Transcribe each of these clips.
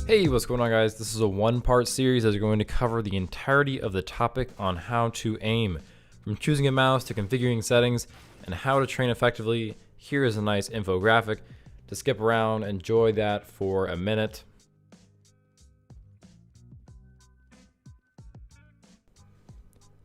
Hey, what's going on, guys? This is a one-part series that's going to cover the entirety of the topic on how to aim. From choosing a mouse to configuring settings and how to train effectively. Here is a nice infographic to skip around, enjoy that for a minute.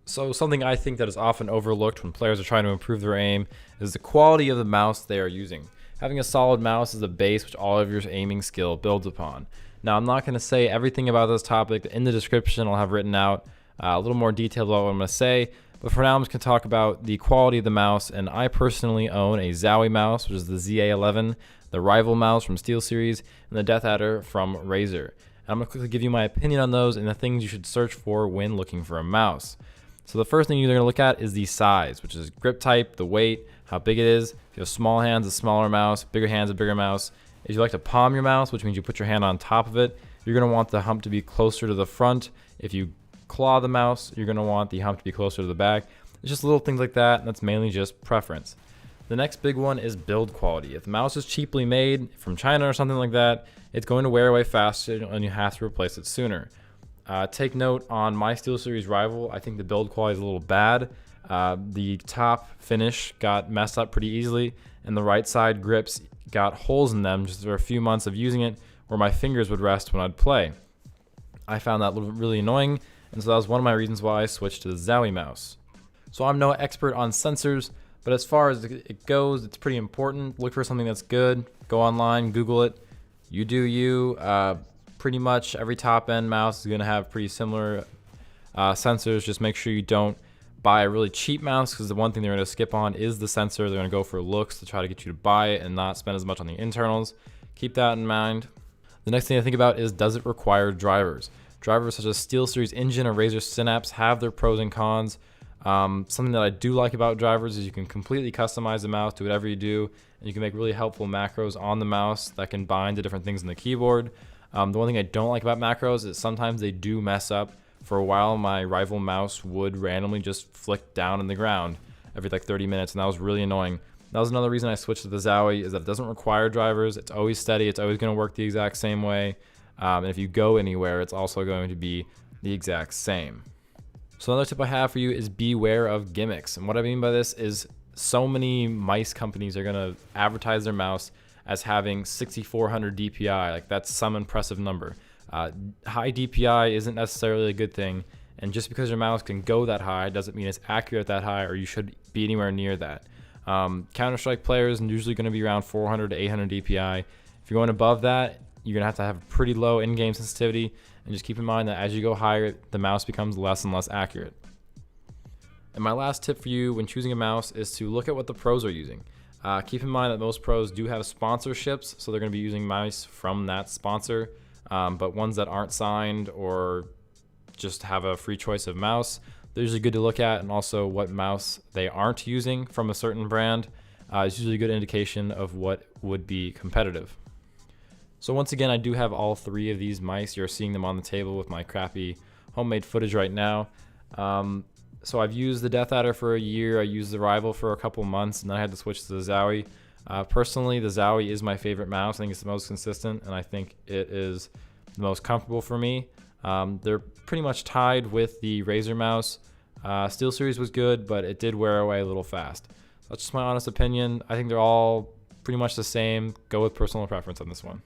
So something I think that is often overlooked when players are trying to improve their aim is the quality of the mouse they are using. Having a solid mouse is the base which all of your aiming skill builds upon. Now, I'm not going to say everything about this topic. In the description, I'll have written out a little more detail about what I'm going to say. But for now, I'm just going to talk about the quality of the mouse. And I personally own a Zowie mouse, which is the ZA11, the Rival mouse from SteelSeries, and the Death Adder from Razer. And I'm going to quickly give you my opinion on those and the things you should search for when looking for a mouse. So the first thing you're going to look at is the size, which is grip type, the weight, how big it is. If you have small hands, a smaller mouse, bigger hands, a bigger mouse. If you like to palm your mouse, which means you put your hand on top of it, you're going to want the hump to be closer to the front. If you claw the mouse, you're going to want the hump to be closer to the back. It's just little things like that, and that's mainly just preference. The next big one is build quality. If the mouse is cheaply made from China or something like that, it's going to wear away faster and you have to replace it sooner. Take note on my SteelSeries Rival, I think the build quality is a little bad. The top finish got messed up pretty easily, and the right side grips got holes in them just for a few months of using it where my fingers would rest when I'd play. I found that really annoying, and so that was one of my reasons why I switched to the Zowie mouse. So I'm no expert on sensors, but as far as it goes, it's pretty important. Look for something that's good. Go online, Google it. You do you. Pretty much every top-end mouse is going to have pretty similar sensors. Just make sure you don't buy a really cheap mouse, because the one thing they're going to skip on is the sensor. They're going to go for looks to try to get you to buy it and not spend as much on the internals. Keep that in mind. The next thing I think about is, does it require drivers? Drivers such as SteelSeries Engine or Razer Synapse have their pros and cons. Something that I do like about drivers is you can completely customize the mouse to whatever you do, and you can make really helpful macros on the mouse that can bind to different things in the keyboard. The one thing I don't like about macros is sometimes they do mess up. For a while, my Rival mouse would randomly just flick down in the ground every like 30 minutes, and that was really annoying. That was another reason I switched to the Zowie, is that it doesn't require drivers. It's always steady. It's always going to work the exact same way. And if you go anywhere, it's also going to be the exact same. So another tip I have for you is beware of gimmicks. And what I mean by this is so many mice companies are going to advertise their mouse as having 6400 DPI. Like, that's some impressive number. High DPI isn't necessarily a good thing, and just because your mouse can go that high doesn't mean it's accurate that high, or you should be anywhere near that. Counter-Strike players are usually going to be around 400 to 800 DPI. If you're going above that, you're going to have pretty low in-game sensitivity, and just keep in mind that as you go higher, the mouse becomes less and less accurate. And my last tip for you when choosing a mouse is to look at what the pros are using. Keep in mind that most pros do have sponsorships, so they're going to be using mice from that sponsor. But ones that aren't signed or just have a free choice of mouse, they're usually good to look at, and also what mouse they aren't using from a certain brand is usually a good indication of what would be competitive. So once again, I do have all three of these mice. You're seeing them on the table with my crappy homemade footage right now. So I've used the Death Adder for a year. I used the Rival for a couple months, and then I had to switch to the Zowie. Personally, the Zowie is my favorite mouse. I think it's the most consistent, and I think it is the most comfortable for me. They're pretty much tied with the Razer mouse. SteelSeries was good, but it did wear away a little fast. That's just my honest opinion. I think they're all pretty much the same. Go with personal preference on this one.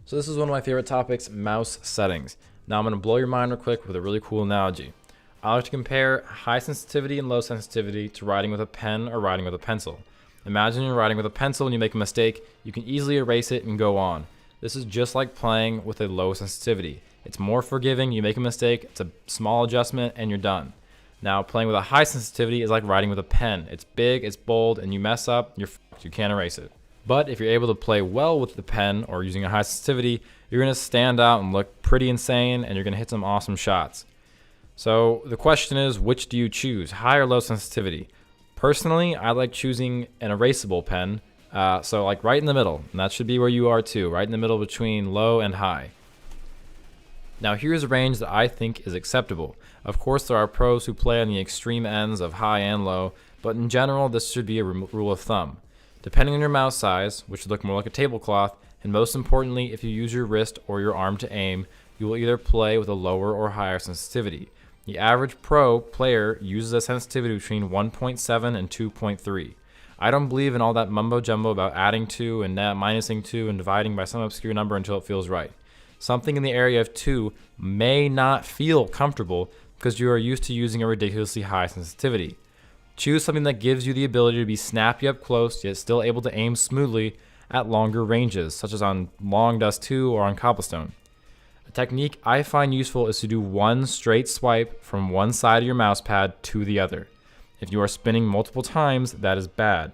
So this is one of my favorite topics, mouse settings. Now I'm going to blow your mind real quick with a really cool analogy. I like to compare high sensitivity and low sensitivity to writing with a pen or writing with a pencil. Imagine you're writing with a pencil and you make a mistake. You can easily erase it and go on. This is just like playing with a low sensitivity. It's more forgiving. You make a mistake, it's a small adjustment, and you're done. Now, playing with a high sensitivity is like writing with a pen. It's big, it's bold, and you mess up, you're fucked. You can't erase it. But if you're able to play well with the pen or using a high sensitivity, you're going to stand out and look pretty insane, and you're going to hit some awesome shots. So the question is, which do you choose, high or low sensitivity? Personally, I like choosing an erasable pen, so like right in the middle, and that should be where you are too, right in the middle between low and high. Now here's a range that I think is acceptable. Of course, there are pros who play on the extreme ends of high and low, but in general, this should be a rule of thumb. Depending on your mouse size, which should look more like a tablecloth, And most importantly, if you use your wrist or your arm to aim, you will either play with a lower or higher sensitivity. The average pro player uses a sensitivity between 1.7 and 2.3. I don't believe in all that mumbo jumbo about adding 2 and minusing 2 and dividing by some obscure number until it feels right. Something in the area of 2 may not feel comfortable because you are used to using a ridiculously high sensitivity. Choose something that gives you the ability to be snappy up close yet still able to aim smoothly at longer ranges, such as on long dust 2 or on cobblestone. A technique I find useful is to do one straight swipe from one side of your mouse pad to the other. If you are spinning multiple times, that is bad.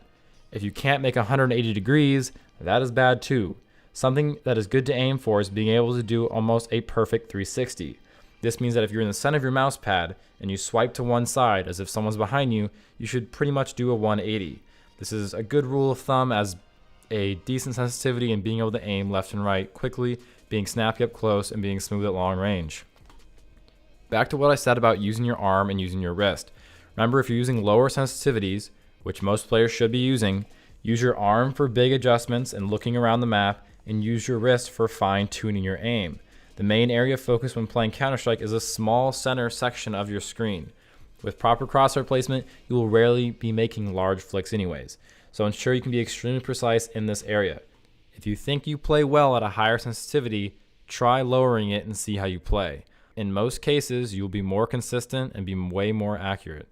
If you can't make 180 degrees, that is bad too. Something that is good to aim for is being able to do almost a perfect 360. This means that if you're in the center of your mouse pad and you swipe to one side as if someone's behind you, you should pretty much do a 180. This is a good rule of thumb as a decent sensitivity and being able to aim left and right quickly, being snappy up close, and being smooth at long range. Back to what I said about using your arm and using your wrist. Remember, if you're using lower sensitivities, which most players should be using, use your arm for big adjustments and looking around the map, and use your wrist for fine-tuning your aim. The main area of focus when playing Counter-Strike is a small center section of your screen. With proper crosshair placement, you will rarely be making large flicks anyways, so ensure you can be extremely precise in this area. If you think you play well at a higher sensitivity, try lowering it and see how you play. In most cases, you will be more consistent and be way more accurate.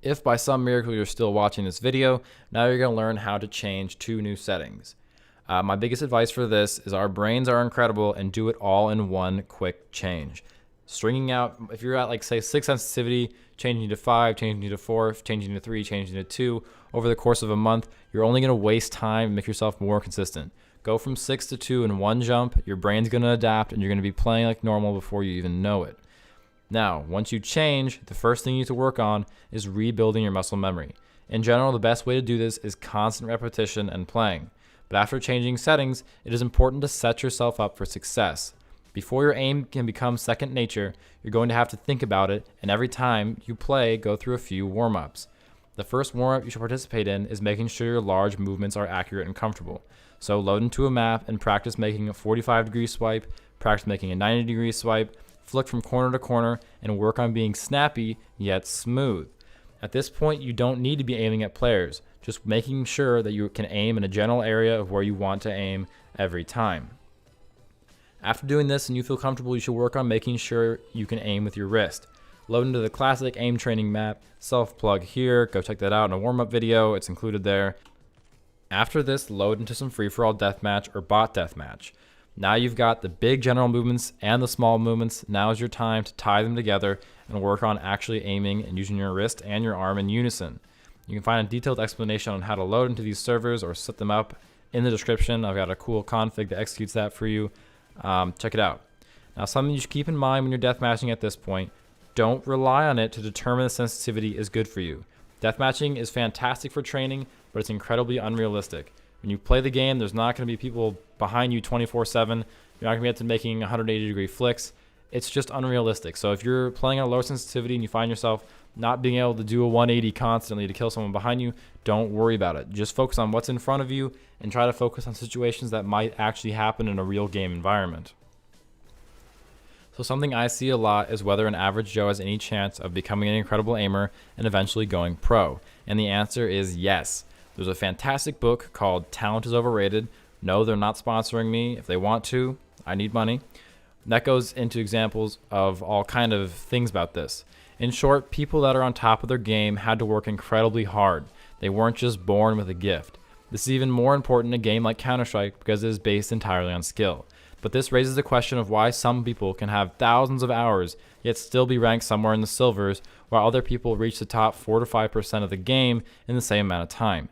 If by some miracle you're still watching this video, now you're going to learn how to change 2 new settings. My biggest advice for this is our brains are incredible and do it all in one quick change. Stringing out, if you're at like say 6 sensitivity, changing to 5, changing to 4, changing to 3, changing to 2, over the course of a month, you're only going to waste time and make yourself more consistent. Go from 6 to 2 in one jump, your brain's going to adapt and you're going to be playing like normal before you even know it. Now, once you change, the first thing you need to work on is rebuilding your muscle memory. In general, the best way to do this is constant repetition and playing. But after changing settings, it is important to set yourself up for success. Before your aim can become second nature, you're going to have to think about it, and every time you play, go through a few warm-ups. The first warm-up you should participate in is making sure your large movements are accurate and comfortable. So load into a map and practice making a 45-degree swipe, practice making a 90-degree swipe, flick from corner to corner, and work on being snappy yet smooth. At this point, you don't need to be aiming at players, just making sure that you can aim in a general area of where you want to aim every time. After doing this and you feel comfortable, you should work on making sure you can aim with your wrist. Load into the classic aim training map, self-plug here, go check that out in a warm-up video, it's included there. After this, load into some free-for-all deathmatch or bot deathmatch. Now you've got the big general movements and the small movements. Now is your time to tie them together and work on actually aiming and using your wrist and your arm in unison. You can find a detailed explanation on how to load into these servers or set them up in the description. I've got a cool config that executes that for you. Check it out. Now, something you should keep in mind when you're deathmatching at this point, don't rely on it to determine the sensitivity is good for you. Deathmatching is fantastic for training, but it's incredibly unrealistic. When you play the game, there's not going to be people behind you 24/7. You're not going to be able to making 180-degree flicks. It's just unrealistic. So if you're playing at a low sensitivity and you find yourself not being able to do a 180 constantly to kill someone behind you, don't worry about it. Just focus on what's in front of you and try to focus on situations that might actually happen in a real game environment. So something I see a lot is whether an average Joe has any chance of becoming an incredible aimer and eventually going pro. And the answer is yes. There's a fantastic book called Talent is Overrated. No, they're not sponsoring me. If they want to, I need money. That goes into examples of all kind of things about this. In short, people that are on top of their game had to work incredibly hard. They weren't just born with a gift. This is even more important in a game like Counter-Strike because it is based entirely on skill. But this raises the question of why some people can have thousands of hours yet still be ranked somewhere in the silvers while other people reach the top 4 to 5% of the game in the same amount of time.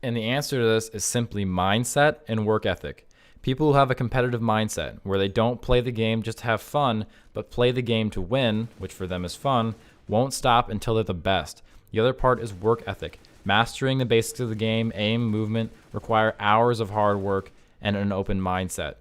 And the answer to this is simply mindset and work ethic. People who have a competitive mindset where they don't play the game just to have fun, but play the game to win, which for them is fun, won't stop until they're the best. The other part is work ethic. Mastering the basics of the game, aim, movement, require hours of hard work and an open mindset.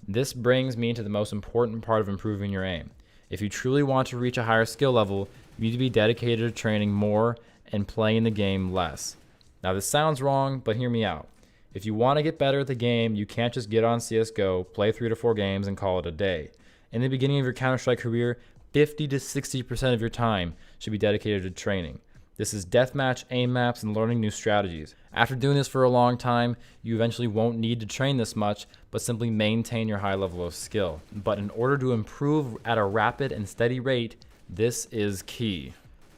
This brings me to the most important part of improving your aim. If you truly want to reach a higher skill level, you need to be dedicated to training more and playing the game less. Now this sounds wrong, but hear me out. If you want to get better at the game, you can't just get on CSGO, play 3 to 4 games, and call it a day. In the beginning of your Counter-Strike career, 50 to 60% of your time should be dedicated to training. This is deathmatch, aim maps, and learning new strategies. After doing this for a long time, you eventually won't need to train this much, but simply maintain your high level of skill. But in order to improve at a rapid and steady rate, this is key.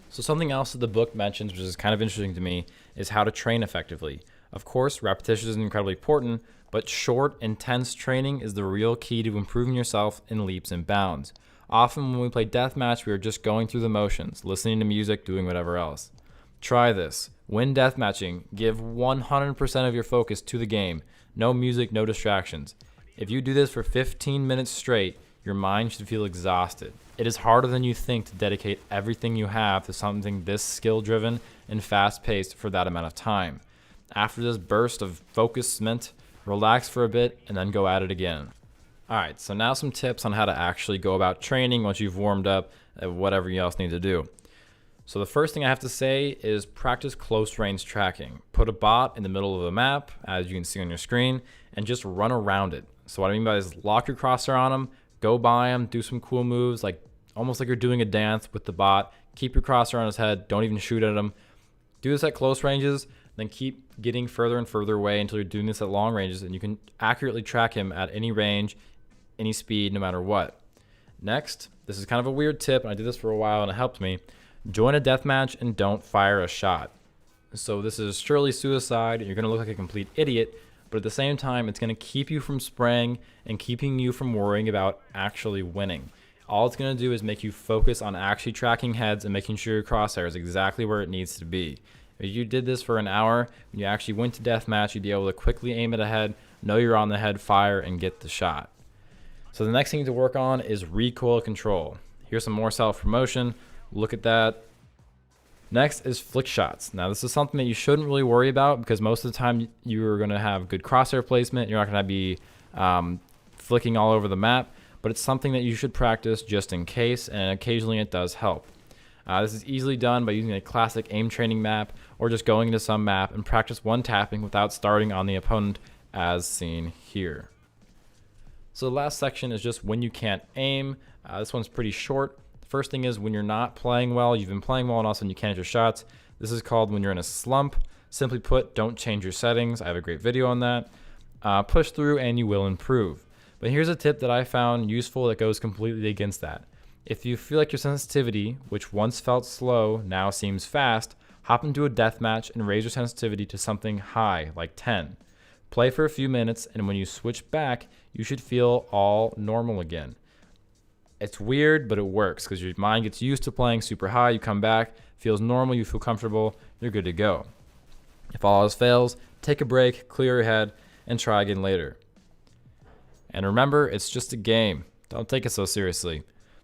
So something else that the book mentions, which is kind of interesting to me, is how to train effectively. Of course, repetition is incredibly important, but short, intense training is the real key to improving yourself in leaps and bounds. Often when we play deathmatch, we are just going through the motions, listening to music, doing whatever else. Try this. When deathmatching, give 100% of your focus to the game. No music, no distractions. If you do this for 15 minutes straight, your mind should feel exhausted. It is harder than you think to dedicate everything you have to something this skill-driven and fast-paced for that amount of time. After this burst of focusment, relax for a bit and then go at it again. Alright, so now some tips on how to actually go about training once you've warmed up at whatever you else need to do. So the first thing I have to say is practice close range tracking. Put a bot in the middle of the map, as you can see on your screen, and just run around it. So what I mean by this is lock your crosshair on them, go by him, do some cool moves, like almost like you're doing a dance with the bot. Keep your crosshair on his head, don't even shoot at him. Do this at close ranges, then keep getting further and further away until you're doing this at long ranges, and you can accurately track him at any range, any speed, no matter what. Next, this is kind of a weird tip, and I did this for a while and it helped me. Join a deathmatch and don't fire a shot. So this is surely suicide, and you're going to look like a complete idiot, but at the same time, it's going to keep you from spraying and keeping you from worrying about actually winning. All it's going to do is make you focus on actually tracking heads and making sure your crosshair is exactly where it needs to be. If you did this for an hour, when you actually went to deathmatch, you'd be able to quickly aim at a head, know you're on the head, fire, and get the shot. So the next thing to work on is recoil control. Here's some more self-promotion. Look at that. Next is flick shots. Now this is something that you shouldn't really worry about because most of the time you're going to have good crosshair placement. You're not going to be flicking all over the map, but it's something that you should practice just in case, and occasionally it does help. This is easily done by using a classic aim training map or just going into some map and practice one tapping without starting on the opponent as seen here. So the last section is just when you can't aim. This one's pretty short. The first thing is when you're not playing well, you've been playing well and all of a sudden you can't hit your shots. This is called when you're in a slump. Simply put, don't change your settings. I have a great video on that. Push through and you will improve. But here's a tip that I found useful that goes completely against that. If you feel like your sensitivity, which once felt slow, now seems fast, hop into a deathmatch and raise your sensitivity to something high, like 10. Play for a few minutes, and when you switch back, you should feel all normal again. It's weird, but it works because your mind gets used to playing super high. You come back, feels normal, you feel comfortable, you're good to go. If all else fails, take a break, clear your head, and try again later. And remember, it's just a game. Don't take it so seriously.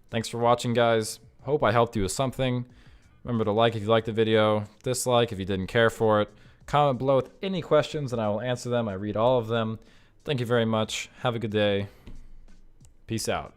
Thanks for watching, guys. Hope I helped you with something. Remember to like if you liked the video, dislike if you didn't care for it. Comment below with any questions and I will answer them. I read all of them. Thank you very much. Have a good day. Peace out.